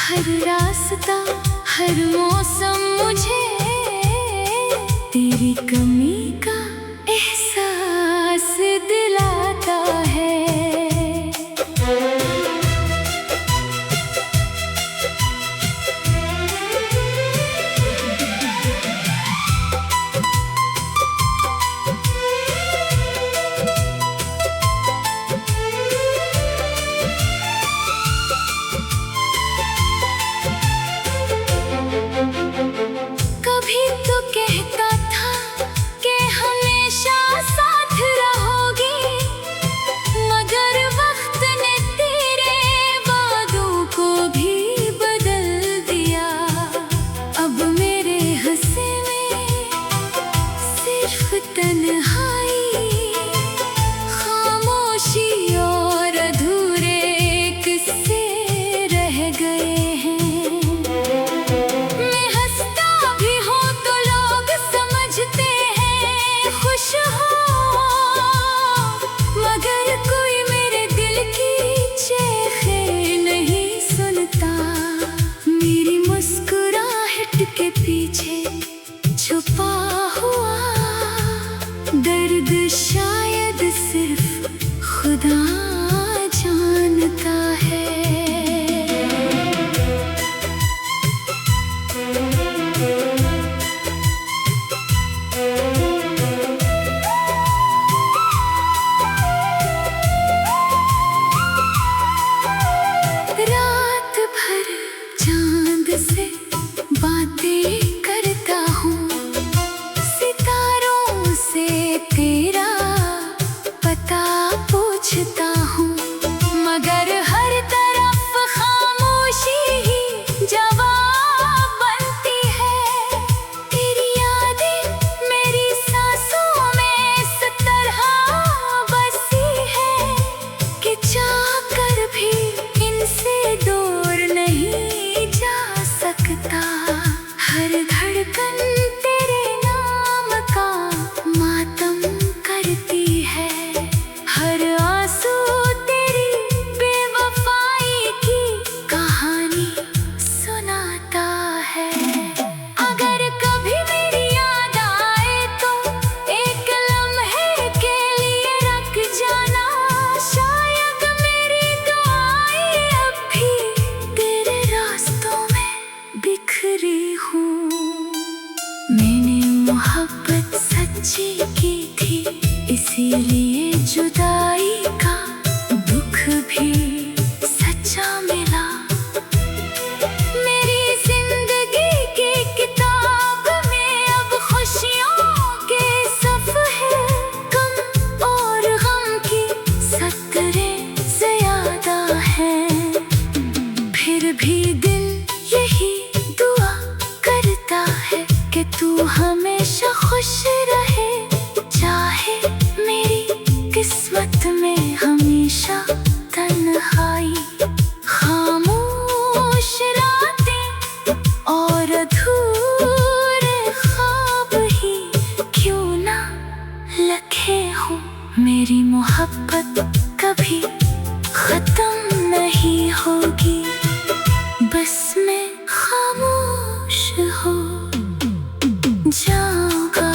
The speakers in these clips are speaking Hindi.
हर रास्ता हर मौसम मुझे तेरी कमी का एहसास दिलाता है। कभी तो कहता था कि हमेशा साथ रहोगी, मगर वक्त ने तेरे वादों को भी बदल दिया। अब मेरे हंसे में सिर्फ तन्हाई, खामोशी और अधूरे किस्से रह गए हैं। खुश हो मगर कोई मेरे दिल की चीखें नहीं सुनता। मेरी मुस्कुराहट के पीछे छुपा हुआ दर्द शायद सिर्फ खुदा जानता है। रात भर चांद से बातें करता हूँ, सितारों से तेरा पता पूछता हूँ, मगर हर तरफ खामोशी ही जवाब बनती है। तेरी यादें मेरी सांसों में इस तरह बसी है कि चाह कर भी इनसे दूर नहीं जा सकता। हर धड़कन तेरे नाम का मातम करती है, हर आंसू तेरी बेवफाई की कहानी सुनाता है। अगर कभी मेरी याद आए तो एक लम्हे के लिए रख जाना, शायद मेरी दुआएं अब भी तेरे रास्तों में बिखरी हूँ। मैंने मोहब्बत सच्ची की थी, इसीलिए जुदाई का दुख भी सच्चा मिला। मेरी जिंदगी की किताब में अब खुशियों के सफ़े कम और गम की सतरें ज़्यादा हैं। फिर भी दिल यही दुआ करता है कि तू हमेशा खुश रहे, चाहे मेरी किस्मत में हमेशा तन्हाई, खामोश रातें और अधूरे ख्वाब ही क्यों ना लखे हों। मेरी मोहब्बत कभी खत्म नहीं होगी, बस मैं खामोश हो जाऊंगा।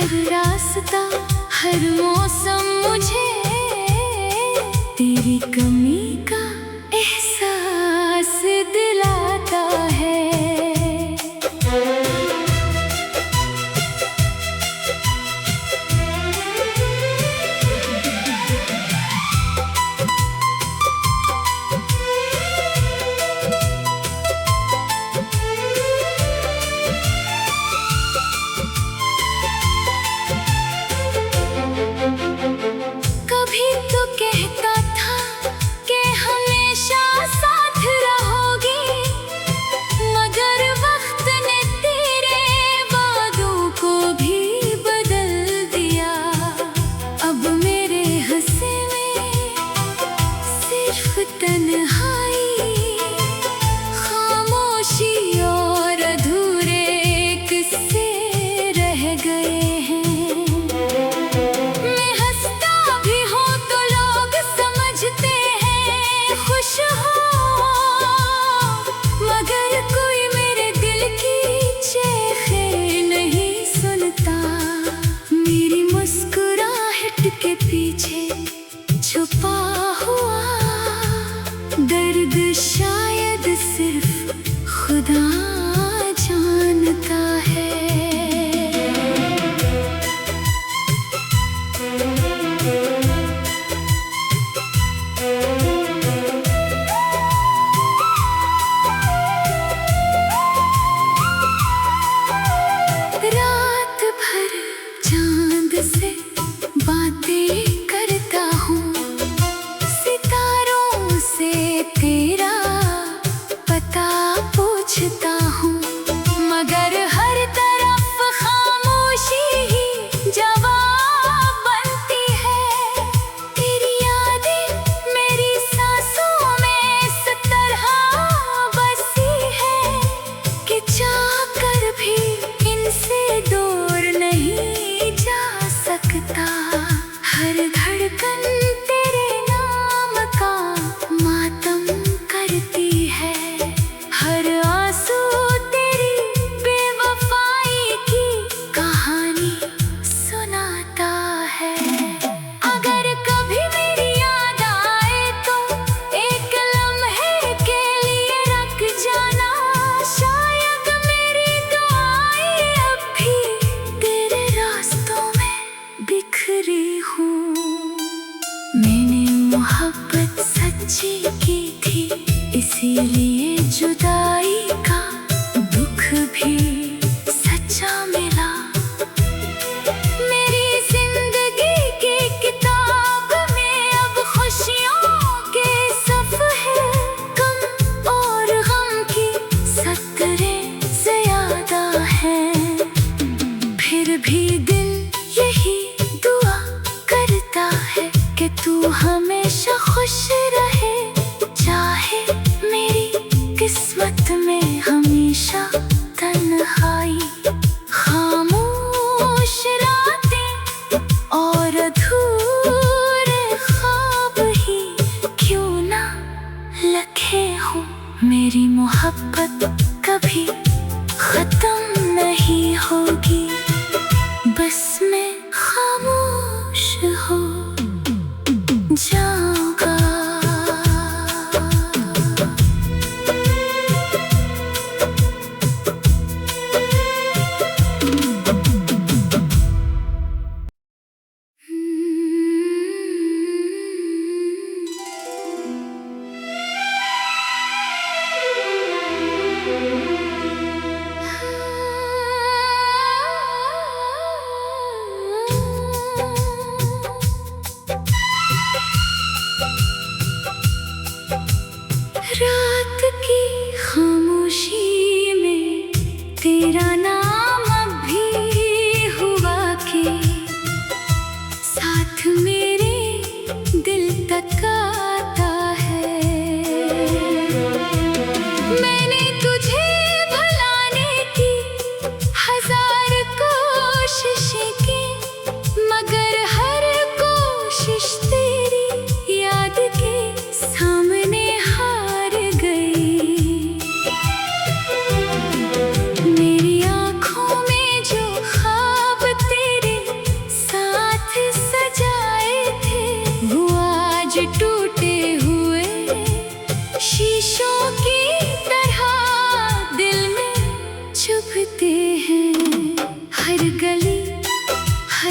हर रास्ता हर मौसम मुझे तेरी कमी का एहसास दिलाता है। कभी तो कहता था कि हमेशा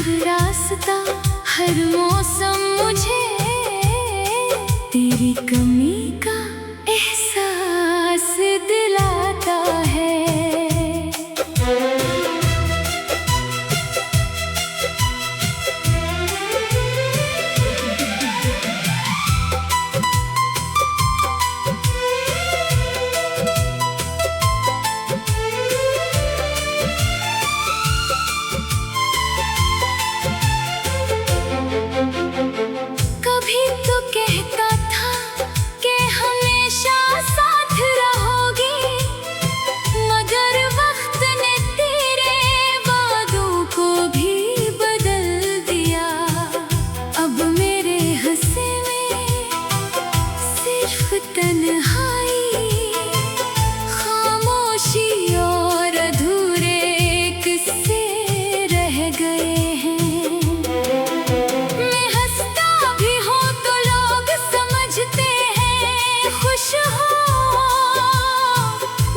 हर रास्ता, हर मौसम मुझे तेरी कमी का एहसास दिलाता है। कभी तो कहता था कि हमेशा साथ रहोगी, मगर वक्त ने तेरे वादों को भी बदल दिया। अब मेरे हंसे में सिर्फ तन्हाई, खामोशी और अधूरे किस्से रह गए हैं। मैं हंसता भी हूँ तो लोग समझते हैं खुश हो,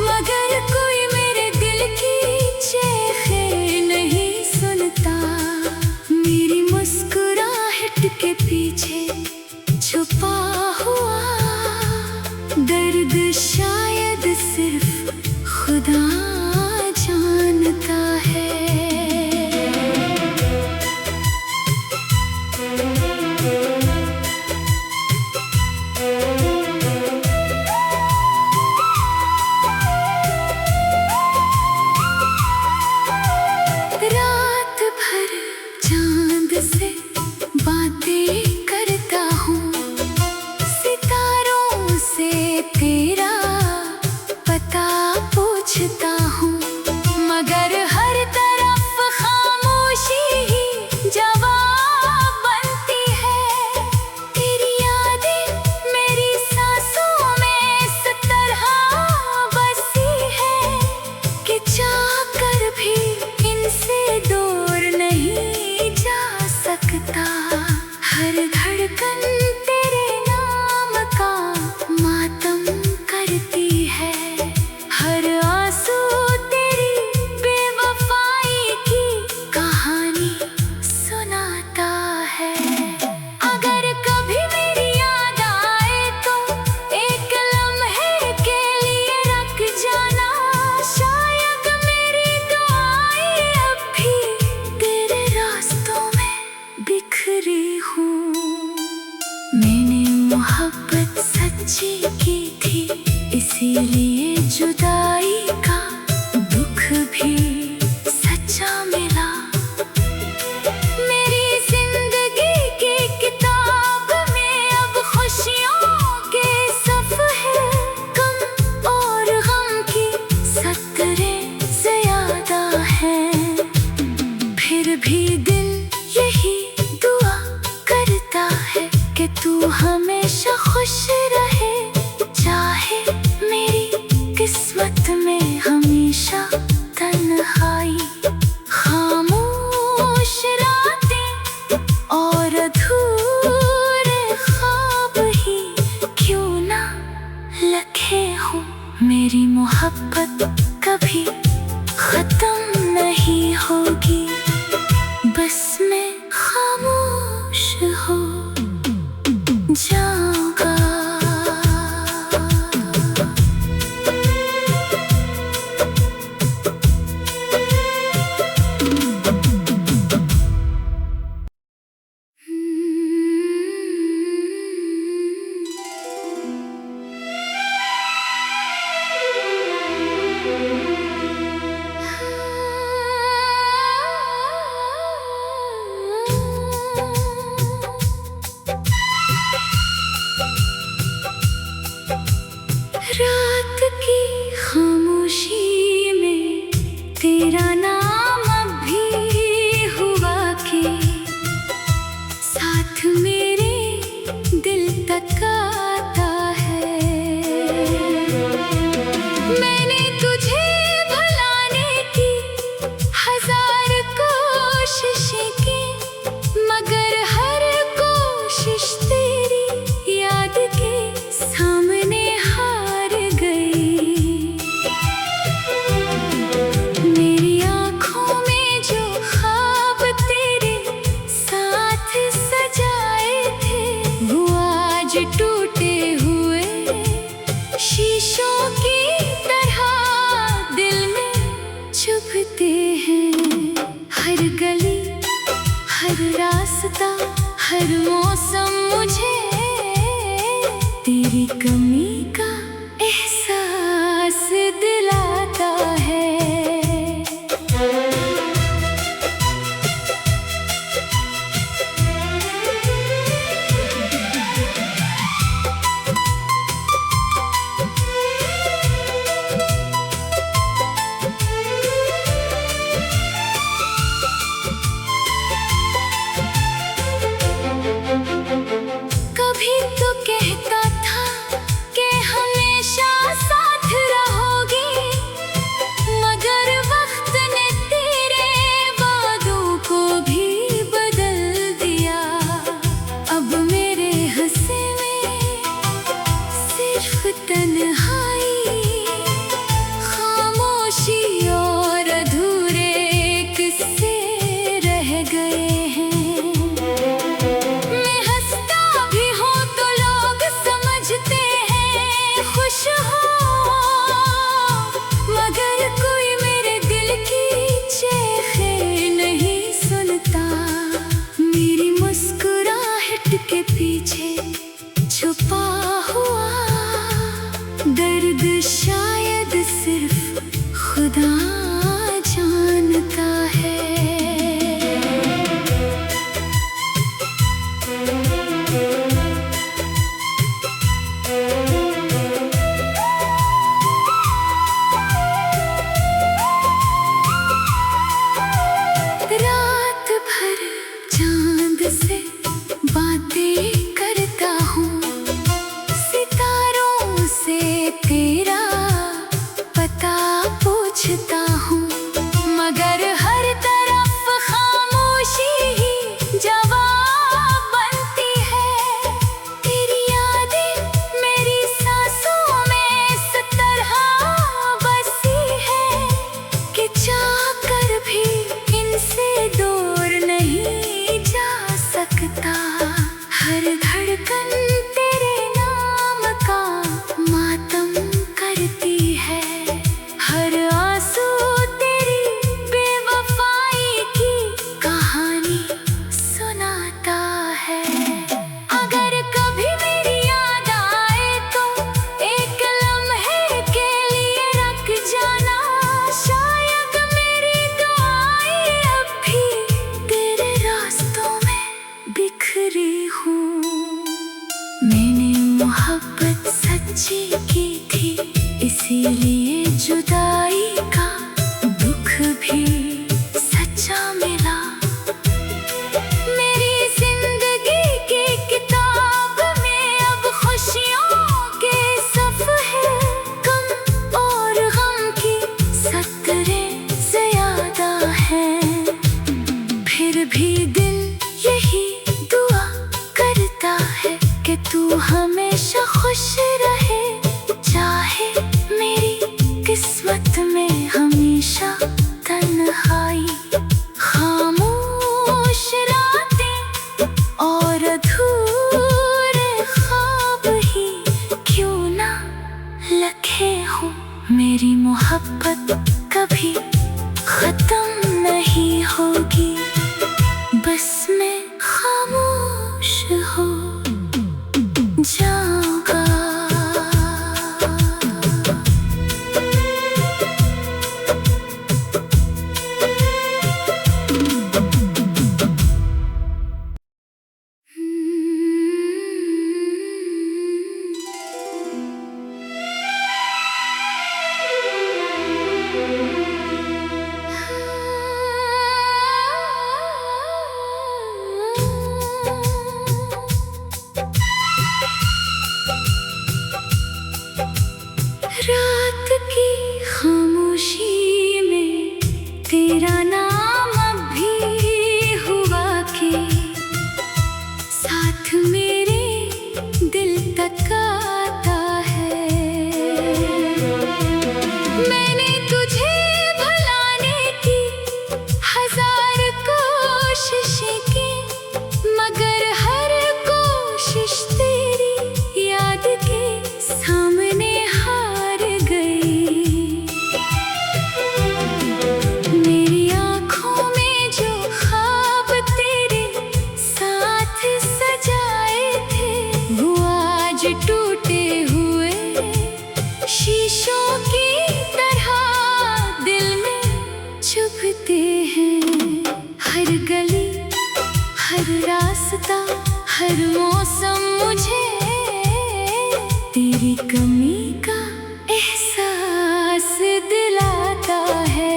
मगर कोई मेरे दिल की चीखें नहीं सुनता। मेरी मुस्कुराहट के पीछे छुपा हुआ दर्द शायद सिर्फ खुदा जानता है। रात भर चांद से बातें करता हूँ, सितारों से तेरा पता पूछता हूँ, मगर हर तरफ खामोशी ही जवाब बनती है। तेरी यादें मेरी सांसों में इस तरह बसी है कि चाहकर भी इनसे दूर नहीं जा सकता। हर धड़कन तेरे नाम का मातम करती है, हर आंसू तेरी बेवफाई की कहानी सुनाता है। अगर कभी मेरी याद आए तो एक लम्हे के लिए रख जाना, शायद मेरी दुआएं अब भी तेरे रास्तों में बिखरी हूँ। मैंने मोहब्बत सच्ची की थी, इसीलिए जुदाई का दुख भी सच्चा मिला। मेरी जिंदगी की किताब में अब खुशियों के सफ़े कम और गम की सतरें ज़्यादा हैं। फिर भी दिल यही दुआ करता है कि तू हमेशा खुश रहे, चाहे मेरी किस्मत में हमेशा तन्हाई, खामोश रातें और अधूरे ख्वाब ही क्यों ना लखे हों। मेरी मोहब्बत कभी खत्म नहीं होगी, बस मैं खामोश हो जाऊंगा। हर रास्ता, हर मौसम मुझे तेरी कमी का एहसास दिलाता है। कभी तो कहता था कि हमेशा साथ रहोगी, मगर वक्त ने तेरे वादों को भी बदल दिया। अब मेरे हंसे में सिर्फ तन्हाई, खामोशी और अधूरे किस्से रह गए हैं। मैं हंसता भी हूँ तो लोग समझते हैं खुश हूँ, मगर कोई मेरे दिल की चीखें नहीं सुनता। मेरी मुस्कुराहट के पीछे छुपा हुआ दर्द शायद सिर्फ खुदा जानता है। रात भर चांद से बातें करता हूँ, सितारों से तेरा पता पूछता हूँ, मगर हर तरफ खामोशी ही जवाब बनती है। तेरी यादें मेरी सांसों में इस तरह बसी है कि चाहकर भी इनसे दूर नहीं जा सकता। हर धड़कन तेरे नाम का मातम करती है, हर आंसू तेरी बेवफाई की कहानी सुनाता है। अगर कभी मेरी याद आए तो एक लम्हे के लिए रख जाना, शायद मेरी दुआएं अब भी तेरे रास्तों में बिखरी हूँ। मैंने मोहब्बत सच्ची की थी, इसीलिए जुदाई का दुख भी सच्चा मिला। मेरी जिंदगी की किताब में अब खुशियों के सफ़े कम और गम की सतरें ज़्यादा हैं। फिर भी दिल यही दुआ करता है कि तू हमेशा खुश रहे, चाहे मेरी किस्मत में हमेशा तन्हाई, खामोश रातें और अधूरे ख्वाब ही क्यों ना लखे हों। मेरी मोहब्बत कभी खत्म नहीं होगी, बस मैं खामोश हो जाऊंगा। गली, हर रास्ता, हर मौसम मुझे तेरी कमी का एहसास दिलाता है।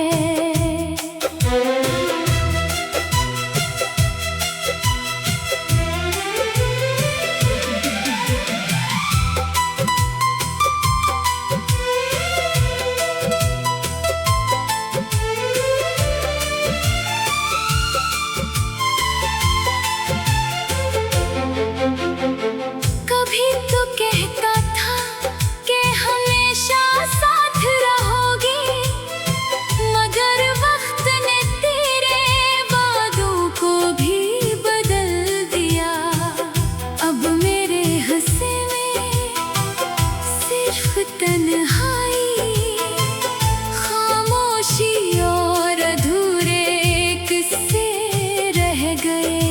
कभी तो कहता था कि हमेशा साथ रहोगी, मगर वक्त ने तेरे वादों को भी बदल दिया। अब मेरे हंसे में सिर्फ तन्हाई, खामोशी और अधूरे किस्से रह गए।